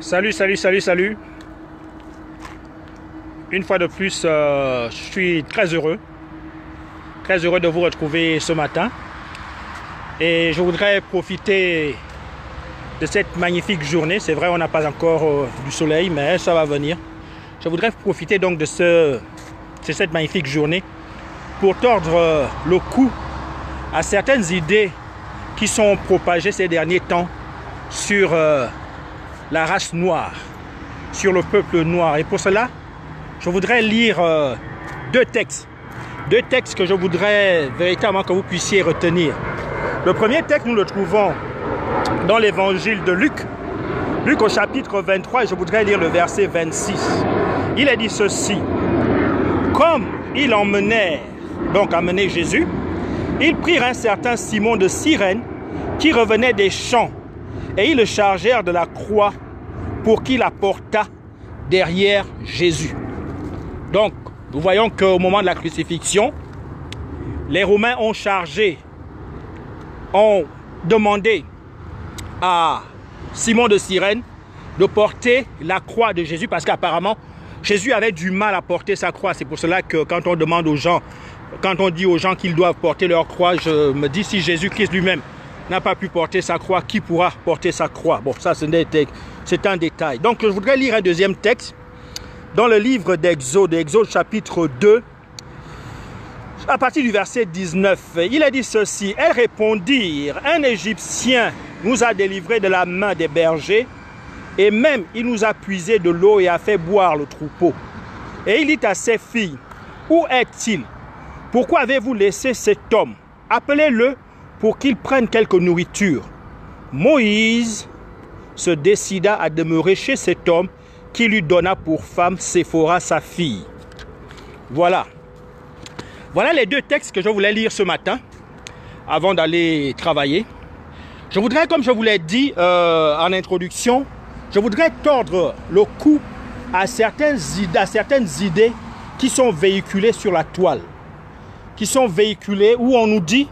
Salut. Une fois de plus, je suis très heureux de vous retrouver ce matin. Et je voudrais profiter de cette magnifique journée. C'est vrai, on n'a pas encore du soleil, mais ça va venir. Je voudrais profiter donc de cette magnifique journée pour tordre le cou à certaines idées qui sont propagées ces derniers temps sur la race noire, sur le peuple noir. Et pour cela, je voudrais lire deux textes que je voudrais véritablement que vous puissiez retenir. Le premier texte, nous le trouvons dans l'évangile de Luc au chapitre 23, et je voudrais lire le verset 26. Il est dit ceci: comme ils emmenaient Jésus, ils prirent un certain Simon de Cyrène qui revenait des champs, et ils le chargèrent de la croix pour qu'il la portât derrière Jésus. Donc, nous voyons qu'au moment de la crucifixion, les Romains ont demandé à Simon de Cyrène de porter la croix de Jésus, parce qu'apparemment, Jésus avait du mal à porter sa croix. C'est pour cela que quand on demande aux gens, quand on dit aux gens qu'ils doivent porter leur croix, je me dis, si Jésus-Christ lui-même n'a pas pu porter sa croix, qui pourra porter sa croix? Bon, ça c'est un détail. Donc je voudrais lire un deuxième texte dans le livre d'Exode chapitre 2, à partir du verset 19. Il a dit ceci: elles répondirent: un Égyptien nous a délivrés de la main des bergers, et même il nous a puisé de l'eau et a fait boire le troupeau. Et il dit à ses filles: où est-il? Pourquoi avez-vous laissé cet homme? Appelez-le pour qu'il prenne quelque nourriture. Moïse se décida à demeurer chez cet homme, qui lui donna pour femme Séphora, sa fille. Voilà les deux textes que je voulais lire ce matin avant d'aller travailler. Je voudrais, comme je vous l'ai dit en introduction, je voudrais tordre le cou à certaines idées qui sont véhiculées sur la toile, qui sont véhiculées où on nous dit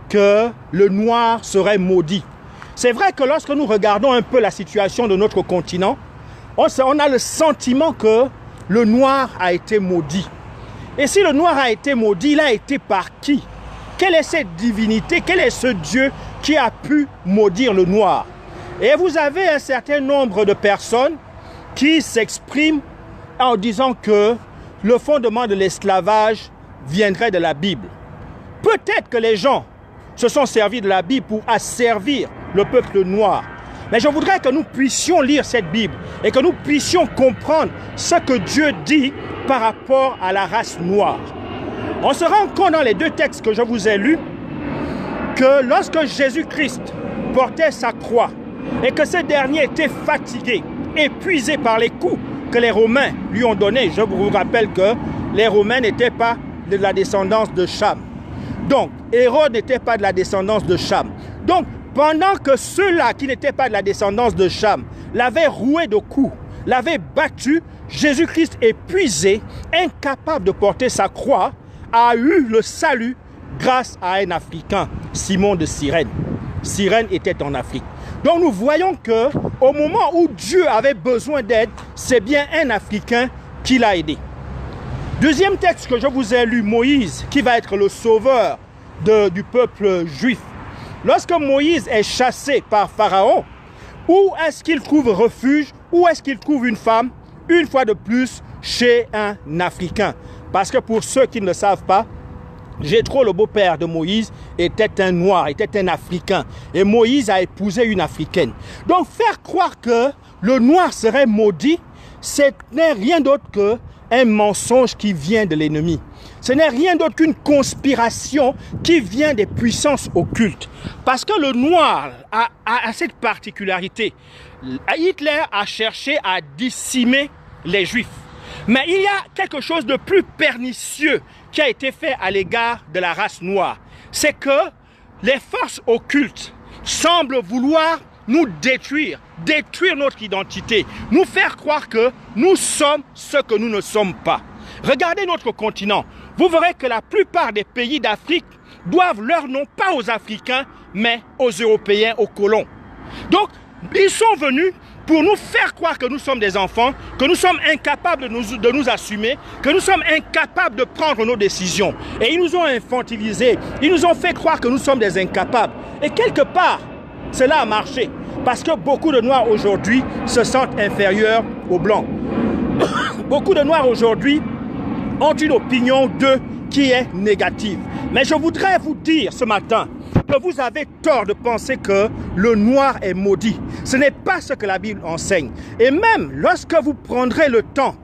que le noir serait maudit. C'est vrai que lorsque nous regardons un peu la situation de notre continent, on a le sentiment que le noir a été maudit. Et si le noir a été maudit, il a été par qui? Quelle est cette divinité? Quel est ce Dieu qui a pu maudire le noir? Et vous avez un certain nombre de personnes qui s'expriment en disant que le fondement de l'esclavage viendrait de la Bible. Peut-être que les gens se sont servis de la Bible pour asservir le peuple noir. Mais je voudrais que nous puissions lire cette Bible et que nous puissions comprendre ce que Dieu dit par rapport à la race noire. On se rend compte dans les deux textes que je vous ai lus que lorsque Jésus-Christ portait sa croix et que ce dernier était fatigué, épuisé par les coups que les Romains lui ont donnés, je vous rappelle que les Romains n'étaient pas de la descendance de Cham. Donc, Hérode n'était pas de la descendance de Cham. Donc, pendant que ceux-là qui n'étaient pas de la descendance de Cham l'avaient roué de coups, l'avaient battu, Jésus-Christ épuisé, incapable de porter sa croix, a eu le salut grâce à un Africain, Simon de Cyrène. Cyrène était en Afrique. Donc nous voyons que au moment où Dieu avait besoin d'aide, c'est bien un Africain qui l'a aidé. Deuxième texte que je vous ai lu, Moïse, qui va être le sauveur du peuple juif. Lorsque Moïse est chassé par Pharaon, où est-ce qu'il trouve refuge? Où est-ce qu'il trouve une femme? Une fois de plus, chez un Africain. Parce que pour ceux qui ne le savent pas, Jéthro, le beau-père de Moïse, était un noir, était un Africain. Et Moïse a épousé une Africaine. Donc faire croire que le noir serait maudit, ce n'est rien d'autre qu'un mensonge qui vient de l'ennemi. Ce n'est rien d'autre qu'une conspiration qui vient des puissances occultes. Parce que le noir a cette particularité. Hitler a cherché à décimer les Juifs. Mais il y a quelque chose de plus pernicieux qui a été fait à l'égard de la race noire. C'est que les forces occultes semblent vouloir nous détruire notre identité, nous faire croire que nous sommes ce que nous ne sommes pas. Regardez notre continent. Vous verrez que la plupart des pays d'Afrique doivent leur nom pas aux Africains, mais aux Européens, aux colons. Donc, ils sont venus pour nous faire croire que nous sommes des enfants, que nous sommes incapables de nous assumer, que nous sommes incapables de prendre nos décisions. Et ils nous ont infantilisés, ils nous ont fait croire que nous sommes des incapables. Et quelque part, cela a marché, parce que beaucoup de Noirs aujourd'hui se sentent inférieurs aux Blancs. Beaucoup de Noirs aujourd'hui ont une opinion d'eux qui est négative. Mais je voudrais vous dire ce matin que vous avez tort de penser que le noir est maudit. Ce n'est pas ce que la Bible enseigne. Et même lorsque vous prendrez le temps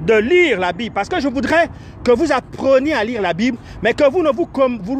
de lire la Bible, parce que je voudrais que vous appreniez à lire la Bible, mais que vous ne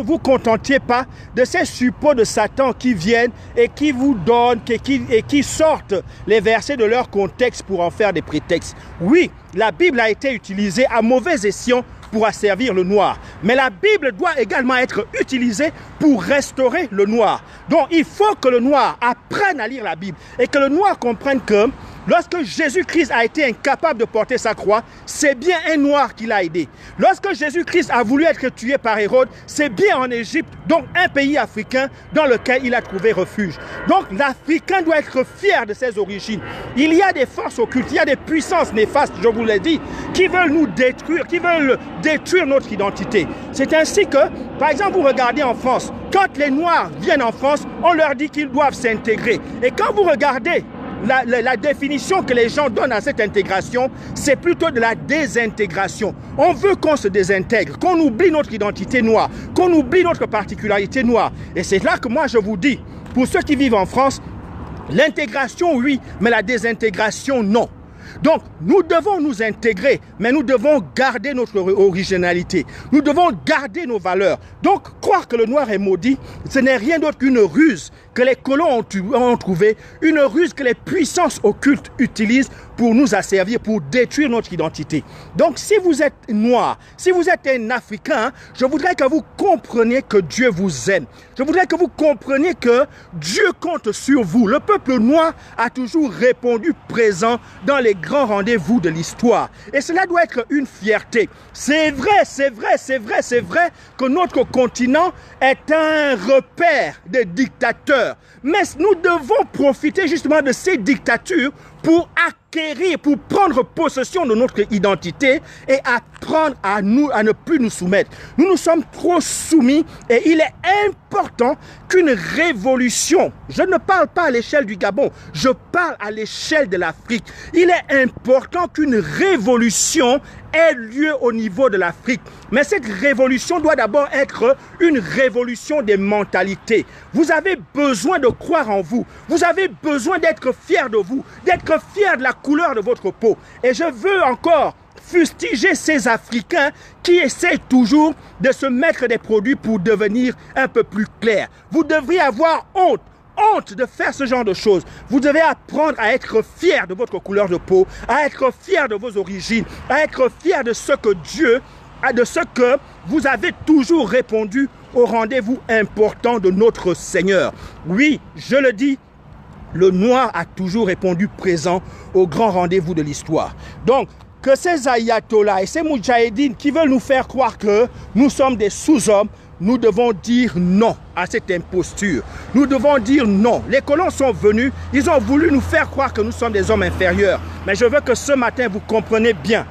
vous contentiez pas de ces suppôts de Satan qui viennent et qui vous donnent et qui sortent les versets de leur contexte pour en faire des prétextes. Oui, la Bible a été utilisée à mauvais escient pour asservir le noir. Mais la Bible doit également être utilisée pour restaurer le noir. Donc il faut que le noir apprenne à lire la Bible et que le noir comprenne que lorsque Jésus-Christ a été incapable de porter sa croix, c'est bien un noir qui l'a aidé. Lorsque Jésus-Christ a voulu être tué par Hérode, c'est bien en Égypte, donc un pays africain dans lequel il a trouvé refuge. Donc l'Africain doit être fier de ses origines. Il y a des forces occultes, il y a des puissances néfastes, je vous l'ai dit, qui veulent nous détruire, qui veulent détruire notre identité. C'est ainsi que, par exemple, vous regardez en France, quand les Noirs viennent en France, on leur dit qu'ils doivent s'intégrer. Et quand vous regardez la définition que les gens donnent à cette intégration, c'est plutôt de la désintégration. On veut qu'on se désintègre, qu'on oublie notre identité noire, qu'on oublie notre particularité noire. Et c'est là que moi je vous dis, pour ceux qui vivent en France, l'intégration oui, mais la désintégration non. Donc, nous devons nous intégrer, mais nous devons garder notre originalité. Nous devons garder nos valeurs. Donc, croire que le noir est maudit, ce n'est rien d'autre qu'une ruse que les colons ont trouvée, une ruse que les puissances occultes utilisent pour nous asservir, pour détruire notre identité. Donc, si vous êtes noir, si vous êtes un Africain, je voudrais que vous compreniez que Dieu vous aime. Je voudrais que vous compreniez que Dieu compte sur vous. Le peuple noir a toujours répondu présent dans les grands rendez-vous de l'histoire. Et cela doit être une fierté. C'est vrai que notre continent est un repère de dictateurs. Mais nous devons profiter justement de ces dictatures pour acquérir, pour prendre possession de notre identité et apprendre à ne plus nous soumettre. Nous nous sommes trop soumis et il est important qu'une révolution, je ne parle pas à l'échelle du Gabon, je parle à l'échelle de l'Afrique. Il est important qu'une révolution ait lieu au niveau de l'Afrique. Mais cette révolution doit d'abord être une révolution des mentalités. Vous avez besoin de croire en vous. Vous avez besoin d'être fier de vous, d'être fier de la couleur de votre peau. Et je veux encore fustiger ces Africains qui essaient toujours de se mettre des produits pour devenir un peu plus clairs. Vous devriez avoir honte de faire ce genre de choses. Vous devez apprendre à être fier de votre couleur de peau, à être fier de vos origines, à être fier de ce que Dieu, de ce que vous avez toujours répondu au rendez-vous important de notre Seigneur. Oui, je le dis, le noir a toujours répondu présent au grand rendez-vous de l'histoire. Donc, que ces ayatollahs et ces moudjahidines qui veulent nous faire croire que nous sommes des sous-hommes, nous devons dire non à cette imposture. Nous devons dire non. Les colons sont venus, ils ont voulu nous faire croire que nous sommes des hommes inférieurs. Mais je veux que ce matin, vous compreniez bien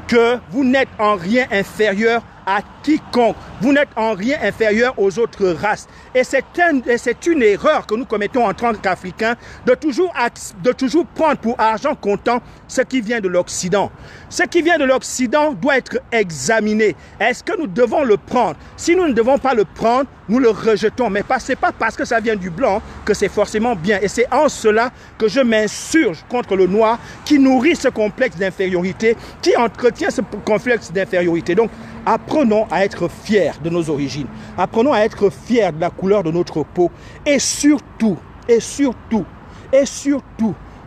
que vous n'êtes en rien inférieur à quiconque. Vous n'êtes en rien inférieur aux autres races. Et c'est une erreur que nous commettons en tant qu'Africains de toujours prendre pour argent comptant ce qui vient de l'Occident. Ce qui vient de l'Occident doit être examiné. Est-ce que nous devons le prendre? Si nous ne devons pas le prendre, nous le rejetons. Mais ce n'est pas parce que ça vient du blanc que c'est forcément bien. Et c'est en cela que je m'insurge contre le noir qui nourrit ce complexe d'infériorité, qui entretient ce complexe d'infériorité. Donc, apprenons à être fiers de nos origines. Apprenons à être fiers de la couleur de notre peau. Et surtout,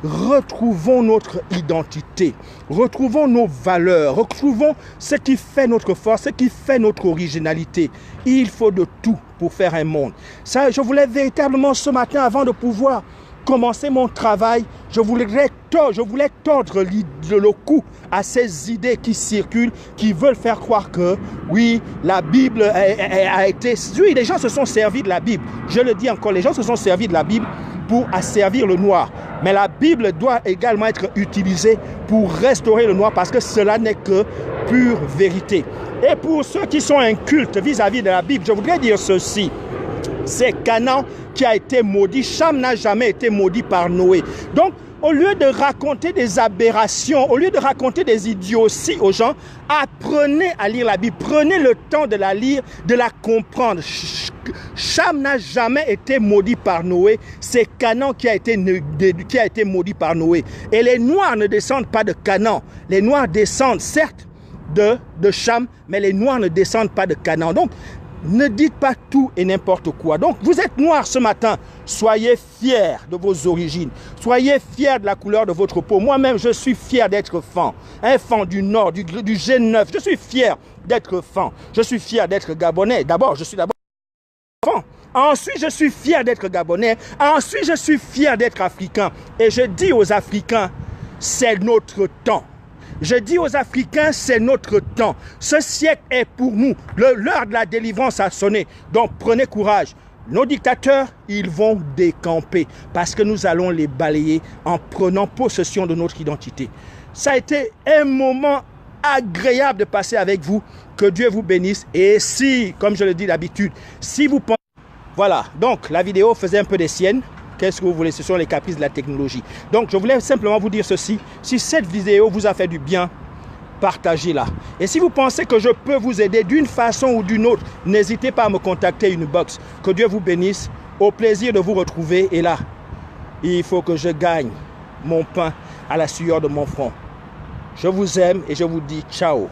retrouvons notre identité. Retrouvons nos valeurs. Retrouvons ce qui fait notre force, ce qui fait notre originalité. Il faut de tout pour faire un monde. Ça, je voulais véritablement ce matin, avant de pouvoir commencer mon travail, je voulais tordre le cou à ces idées qui circulent, qui veulent faire croire que, oui, la Bible a été... Oui, les gens se sont servis de la Bible. Je le dis encore, les gens se sont servis de la Bible pour asservir le noir, Mais la Bible doit également être utilisée pour restaurer le noir parce que cela n'est que pure vérité. Et pour ceux qui sont incultes vis-à-vis de la Bible, je voudrais dire ceci. C'est Canaan qui a été maudit. Cham n'a jamais été maudit par Noé. Donc, au lieu de raconter des aberrations, au lieu de raconter des idioties aux gens, apprenez à lire la Bible. Prenez le temps de la lire, de la comprendre. Cham n'a jamais été maudit par Noé. C'est Canaan qui a été maudit par Noé. Et les Noirs ne descendent pas de Canaan. Les Noirs descendent certes de Cham, mais les Noirs ne descendent pas de Canaan. Donc, ne dites pas tout et n'importe quoi. Donc, vous êtes noir ce matin. Soyez fiers de vos origines. Soyez fiers de la couleur de votre peau. Moi-même, je suis fier d'être fan. Un fan du Nord, du G9. Je suis fier d'être fan. Je suis fier d'être Gabonais. D'abord, je suis d'abord fan. Ensuite, je suis fier d'être Gabonais. Ensuite, je suis fier d'être Africain. Et je dis aux Africains, c'est notre temps. Je dis aux Africains, c'est notre temps. Ce siècle est pour nous. L'heure de la délivrance a sonné. Donc, prenez courage. Nos dictateurs, ils vont décamper parce que nous allons les balayer en prenant possession de notre identité. Ça a été un moment agréable de passer avec vous. Que Dieu vous bénisse. Et si, comme je le dis d'habitude, si vous pensez... Voilà, donc la vidéo faisait un peu des siennes. Qu'est-ce que vous voulez? Ce sont les caprices de la technologie. Donc, je voulais simplement vous dire ceci. Si cette vidéo vous a fait du bien, partagez-la. Et si vous pensez que je peux vous aider d'une façon ou d'une autre, n'hésitez pas à me contacter une box. Que Dieu vous bénisse. Au plaisir de vous retrouver. Et là, il faut que je gagne mon pain à la sueur de mon front. Je vous aime et je vous dis ciao.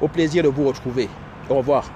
Au plaisir de vous retrouver. Au revoir.